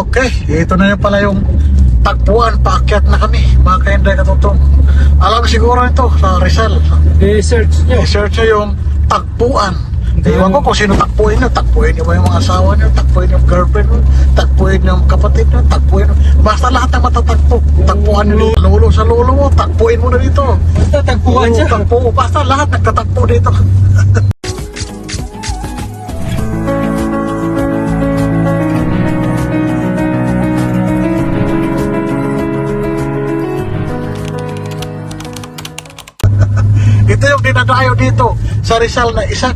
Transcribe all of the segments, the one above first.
Okay, ito na yun pala yung tagpuan. Paakyat na kami, mga kainday katutong. Alam siguro ito sa Rizal. I-search nyo. I-search nyo yung tagpuan. Ewan ko kung sino tagpuin nyo. Tagpuin nyo ba yung mga asawa nyo? Tagpuin yung girlfriend nyo? Tagpuin yung kapatid nyo? Tagpuin nyo? Basta lahat ng matatagpo. Tagpuan nyo dito. Lolo sa lolo mo, tagpuin mo na dito. Basta tagpuan siya. Tagpo. Basta lahat nagtatagpo dito. Ito yung dinadayo dito sa Rizal na isang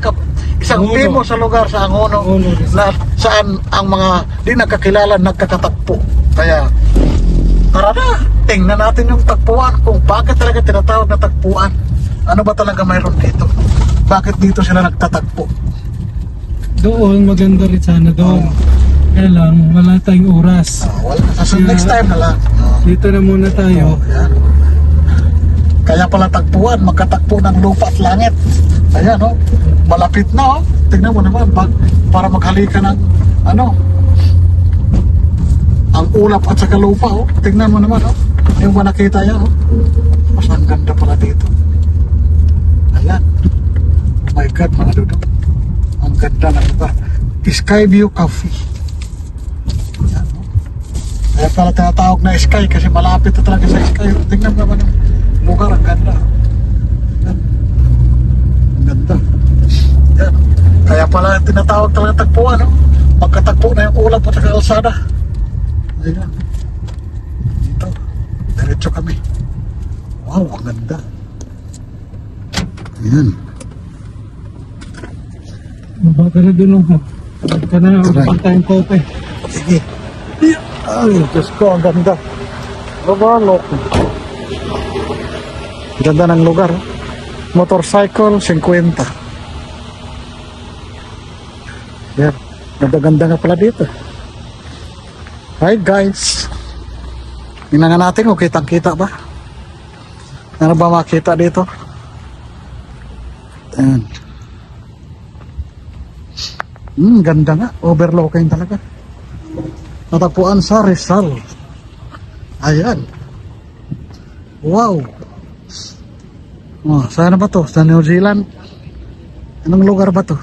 Angono. famous sa lugar sa Angono, Angono, Rizal. na saan ang mga di nagkakilala nagkakatagpo. Kaya tara na, tingnan natin yung tagpuan kung bakit talaga tinatawag na tagpuan. Ano ba talaga mayroon dito? Bakit dito sila nagtatagpo? Doon, maganda rin sana doon. Kaya lang, wala tayong oras. Wala. So next time na lang. Dito na muna tayo. Yan. Kaya pala tagpuan, magkatagpo ng lupa at langit. Ayan, no? Malapit na, oh. Tingnan mo naman, para maghalika ng, ang ulap at saka lupa, oh. Tingnan mo naman, oh. Yung ba nakita yan, oh. Mas ang ganda pala dito. Ayan. Oh my God, mga dudong. Ang ganda ng lugar. Skyview Cafe. Ayan, oh. Kaya pala tinatawag na sky kasi malapit na talaga sa sky. Tingnan mo naman, oh. Lugar, ang ganda. Yan. Ang ganda. Yan. Kaya pala tinatawag talaga tagpuan, no? Pagkatagpo na yung ulap at saka alsada. Ayan. Dito. Diretso kami. Wow, ang ganda. Ayan. Baba ka na doon. Baba ka na. Upang tayong kope. Sige. Ay, Diyos ko, ang ganda. Lalo. Ganda ng lugar. Motorcycle, 50. Yan. Ganda-ganda nga pala dito. Hi guys. Tingnan nga natin kung kitang-kita ba. Ano ba makita dito? Yan. Ganda nga. Overlooking talaga. Natagpuan sa Rizal. Ayan. Wow. Oh, saan ba to? Sa New Zealand? Anong lugar ba to?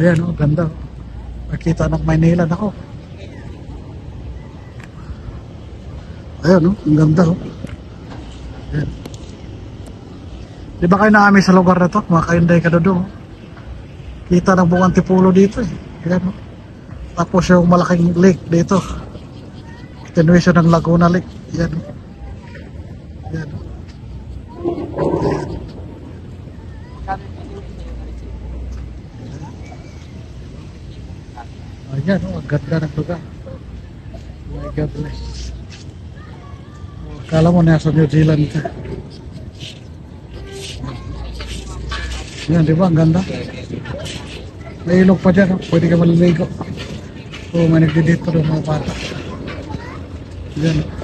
Ayan, oh, ganda. Makita ng Maynila na ako. Ayan, oh, ang ganda. Oh. Ayan. Di ba kayo naami sa lugar na to? Mga kainday ka doon. Kita ng buong Antipolo dito eh. Ayan, oh. Tapos yung malaking lake dito. Continuation ng Laguna Lake. Ayan, oh. Ayan, oh. Ayan, oh, ang ganda ng lugar. My God bless. Kala mo nasa New Zealand ka. Ayan, di ba? Ang ganda. May ilog pa dyan, oh. Pwede ka maliligo. Oh, may nagdidito ng mga bata. Ayan, oh.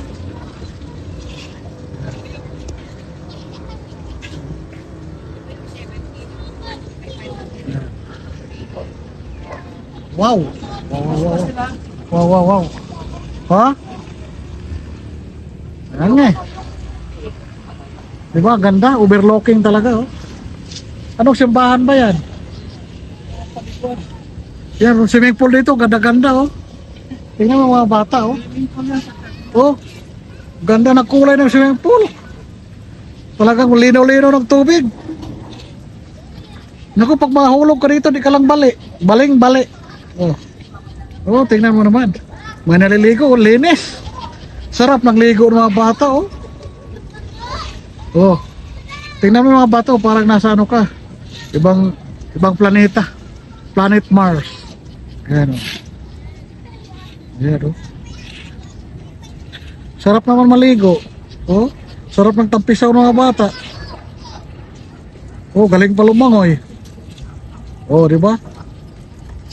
Wow! Wow! Ha? Ayan nga eh. Diba? Ganda. Overlooking talaga oh. Anong simbahan ba yan? Yan, swimming pool dito. Ganda-ganda oh. Tingnan mo mga bata oh. Oh. Ganda na kulay ng swimming pool. Talagang linaw-linaw ng tubig. Naku, pag mahulog ka dito, di ka lang bali. Baling-bali. Oh, tingnan mo naman. May naliligo, linis. Sarap ng ligo ng mga bata, oh. Oh. Tingnan mo mga bata, oh, parang nasa ano ka. Ibang planeta. Planet Mars. Ayan, oh. Ayan, oh. Sarap naman maligo. Oh. Sarap ng tampisaw ng mga bata. Oh, galing pa lumangoy. Oh, di ba?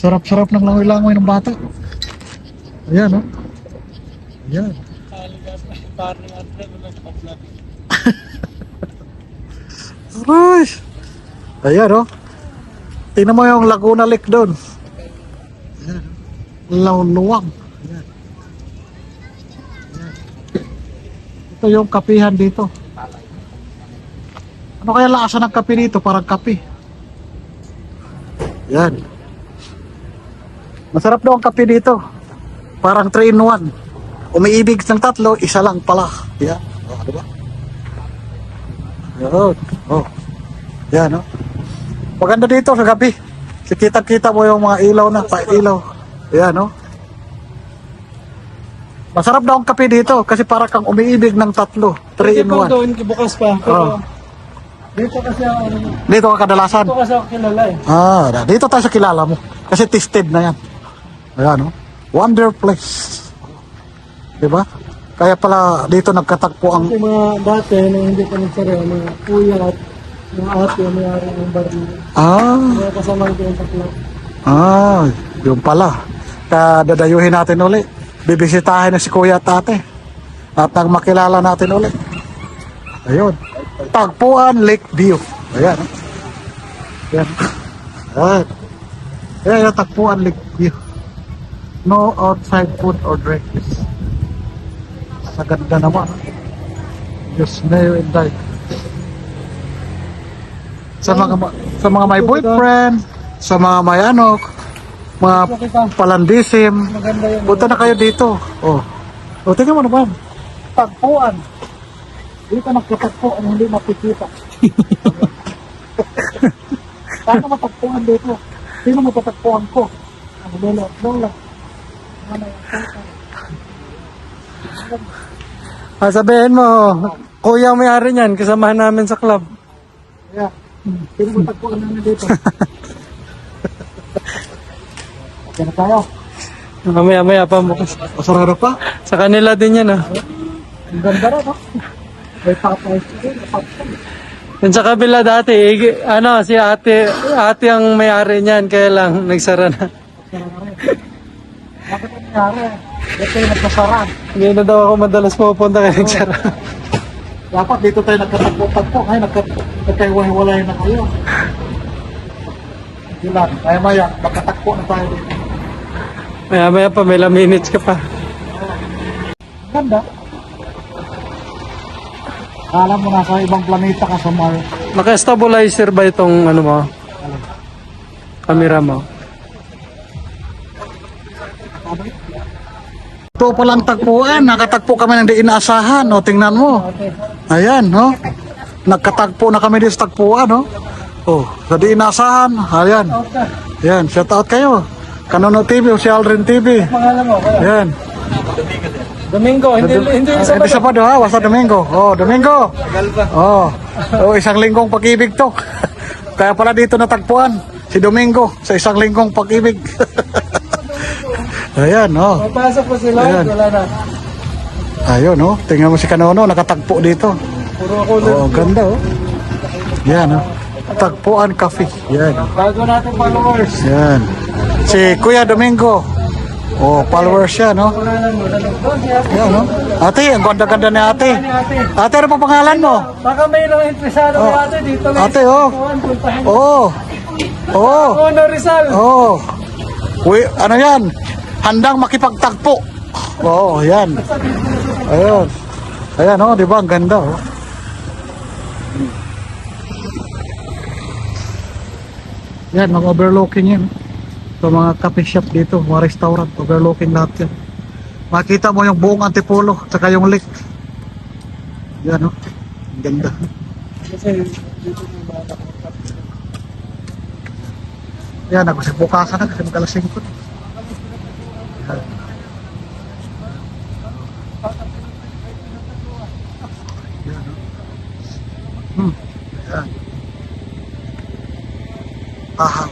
Sarap-sarap ng langoy-langoy ng bata. Ayan, oh. Ayan. Aray! Ayan, oh. Tingnan mo yung Laguna Lake doon. Ayan. Luwang. Ayan. Ayan. Ito yung kapihan dito. Ano kaya lasa ng kape dito? Parang kape. Yan. Masarap daw ang kape dito. Parang 3 in 1. Umiibig ng 3, isa lang pala. Yan. Oh, diba? Yan. Oh. Yan, oh. Maganda dito sa gabi. Kita-kita mo yung mga ilaw na, pa-ilaw. Yan, oh. Masarap daw ang kape dito kasi para kang umiibig ng 3. 3 in 1. Doon, bukas pa. Oh. Dito kasi ako, Dito ka kadalasan. dito kasi ako kilala eh. Dito tayo sa kilala mo. Kasi tested na yan. Ayan, oh. Wonder place. Diba? Kaya pala dito nagkatagpo ang... Kasi mga dati, nung hindi pa nagsara, mga kuya at mga ate, mayari ng baril. Mga kasama ko yung tatlo. Yung pala. Kaya dadayuhin natin uli. Bibisitahin na si kuya at ate. At ang makilala natin uli. Ayun. Tagpuan Lake View. Ayan. Ayan. Ayan. Ayan, Tagpuan Lake View. No outside food or drinks. Sa ganda naman. Just mayo and dive. Sa mga may boyfriend, sa mga may ano, mga palandisim, Maganda yung punta na kayo dito. Oh. O, tingnan mo naman. Tagpuan. Dito nagkatagpo ang hindi makikita. Paano matagpuan dito? Sino matatagpuan ko? Ang lola. Ano yung sabihin mo, kuya ang may-ari niyan, kasamahan namin sa club. yeah. Sino matagpuan namin dito? Okay na tayo. Mamaya pa bukas. Masarado pa? Sa kanila din yan ah. Ang ganda rin, no? May papays din. Yung sa kabila dati, si ate ang may-ari niyan, kaya lang nagsara na. Bakit ang nangyari? Dito yung nagkasaran. Hindi na daw ako madalas pupunta kaya nagsara. Dapat dito tayo nagkatagpo-tagpo. Ay, nagkaiwahiwalay na kayo. Hindi lang. Maya, magkatagpo na tayo dito. Maya pa, may ilang minutes ka pa. Ang ganda. Alam mo, nasa ibang planeta ka sa Mars. Naka-stabilizer ba itong ano mo? Camera mo? Ito palang tagpuan. Nakatagpo kami ng di inaasahan. O, tingnan mo. Ayan, no? Nagkatagpo na kami dito sa tagpuan, no? Oh, sa di inaasahan. Ayan. Ayan, shout out kayo. Kanono TV o si Aldrin TV. Pangalan mo? Ayan. Domingo, hindi sa Hindi Sabado ha, basta Domingo. Oh, Domingo. Oh. Oh, isang linggong pag-ibig to. Kaya pala dito natagpuan si Domingo sa isang linggong pag-ibig. Ayan, oh. Papasok po sila, Ayan. wala na. Ayun, oh. Tingnan mo si Kanono, nakatagpo dito. Puro ako Oh, ganda, oh. Yan, oh. Tagpuan Cafe. Yan. bago natin followers. Yan. Si Kuya Domingo. Oh, followers siya, no? Pangalan mo, doon si ate. Yan, no? Ate, ang ganda-ganda ni ate. Ni ate. Ate, ano pa pangalan mo? Baka may ilang interesado ni ate dito. May Ate, oh. puntahan. Oh. Oh. Ono Rizal. Oh. Uy, ano yan? Handang makipagtagpo. Oo, yan. Ayun. Ayan, oh, di ba? Ang ganda, oh. Yan, mga overlooking yan. Sa mga coffee shop dito, mga restaurant, overlooking lahat yan. Makita mo yung buong Antipolo, tsaka yung lake. Yan, oh. Ang ganda. Kasi dito yung bata. Yan, ako sa bukasan na kasi magalasing ko. Yan. Yan, oh. Yan. Tahaw.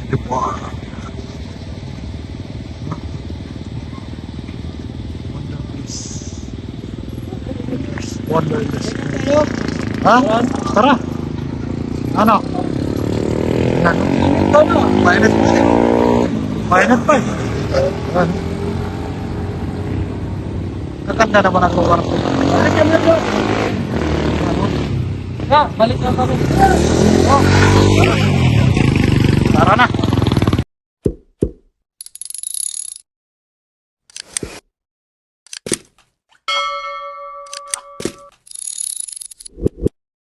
Diba? Wonderless. Ha? Tara. Ano? Yan. Mainit pa siya. Mainit pa eh. Yan. Kakanda naman ang lugar ko. Balik na kami. Tara na.